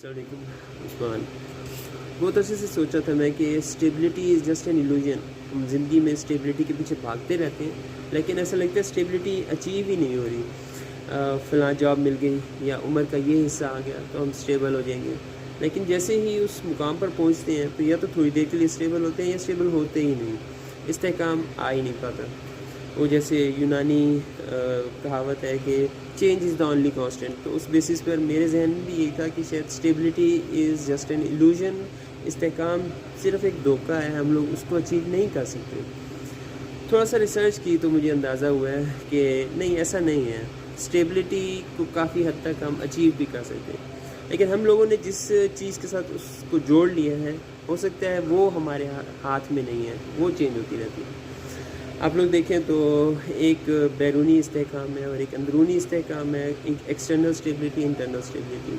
अस्सलाम वालेकुम उस्मान। बहुत अरसे से सोचा था मैं कि stability is just an illusion. हम ज़िंदगी में स्टेबिलिटी के पीछे भागते रहते हैं, लेकिन ऐसा लगता है स्टेबिलिटी अचीव ही नहीं हो रही। फ़लाँ जॉब मिल गई या उम्र का ये हिस्सा आ गया तो हम स्टेबल हो जाएंगे, लेकिन जैसे ही उस मुकाम पर पहुंचते हैं तो या तो थोड़ी देर के लिए स्टेबल होते हैं या स्टेबल होते ही नहीं, इस्तेहकाम आ ही नहीं पाता। वो जैसे यूनानी कहावत है कि change is the only constant, तो उस बेसिस पर मेरे जहन में भी यही था कि शायद stability is just an illusion. इस्तेहकाम सिर्फ़ एक धोखा है, हम लोग उसको अचीव नहीं कर सकते। थोड़ा सा रिसर्च की तो मुझे अंदाज़ा हुआ है कि नहीं, ऐसा नहीं है। स्टेबिलिटी को काफ़ी हद तक हम अचीव भी कर सकते हैं, लेकिन हम लोगों ने जिस चीज़ के साथ उसको जोड़ लिया है, हो सकता है वो हमारे हाथ में नहीं है, वो चेंज होती रहती है। आप लोग देखें तो एक बैरूनी इस्तेहकाम है और एक अंदरूनी इस्तेहकाम है, एक external stability, internal stability.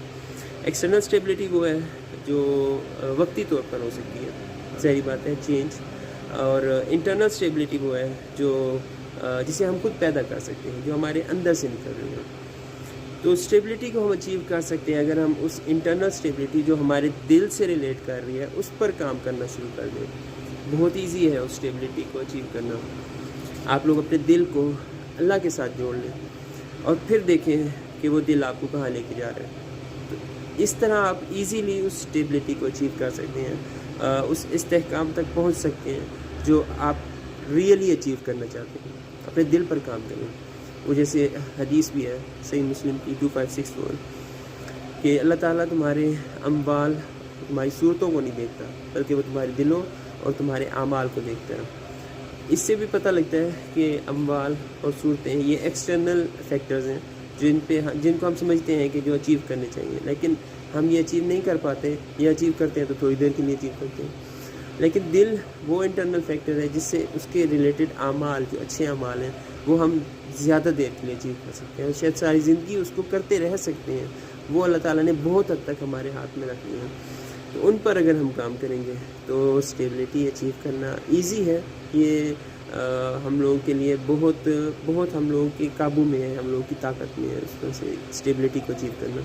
External stability वो है जो वक्ती तौर पर हो सकती है, ज़ाहिर बात है, चेंज। और इंटरनल स्टेबिलिटी वो है जो जिसे हम खुद पैदा कर सकते हैं, जो हमारे अंदर से निकल रही है। तो स्टेबिलिटी को हम अचीव कर सकते हैं अगर हम उस इंटरनल स्टेबिलिटी जो हमारे दिल से रिलेट कर रही है उस पर काम करना शुरू कर दें। बहुत ईजी है उस स्टेबिलिटी को अचीव करना। आप लोग अपने दिल को अल्लाह के साथ जोड़ लें और फिर देखें कि वो दिल आपको कहाँ लेके जा रहा है। तो इस तरह आप इजीली उस स्टेबिलिटी को अचीव कर सकते हैं, उस इस्तेहकाम तक पहुंच सकते हैं जो आप रियली अचीव करना चाहते हैं। अपने दिल पर काम करें। वो जैसे हदीस भी है सही मुस्लिम की 2564 कि अल्लाह ताला तुम्हारे अम्वाल, तुम्हारी सूरतों को नहीं देखता, बल्कि वो तुम्हारे दिलों और तुम्हारे आमाल को देखता है। इससे भी पता लगता है कि अम्वाल और सूरतें ये एक्सटर्नल फैक्टर्स हैं जिनको हम समझते हैं कि जो अचीव करने चाहिए, लेकिन हम ये अचीव नहीं कर पाते। ये अचीव करते हैं तो थोड़ी देर के लिए अचीव करते हैं, लेकिन दिल वो इंटरनल फैक्टर है जिससे उसके रिलेटेड आमाल, जो अच्छे आमाल हैं, वो हम ज़्यादा देर के लिए अचीव कर सकते हैं और शायद सारी ज़िंदगी उसको करते रह सकते हैं। वो अल्लाह ताला ने बहुत हद तक हमारे हाथ में रखी है, तो उन पर अगर हम काम करेंगे तो स्टेबिलिटी अचीव करना इजी है। ये हम लोगों के लिए बहुत हम लोगों के काबू में है, हम लोगों की ताकत में है उस तरह से स्टेबिलिटी को अचीव करना।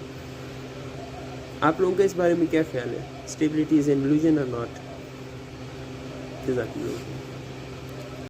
आप लोगों का इस बारे में क्या ख्याल है? स्टेबिलिटी इज़ एन इल्यूजन और नॉट? जज़ाकल्लाह।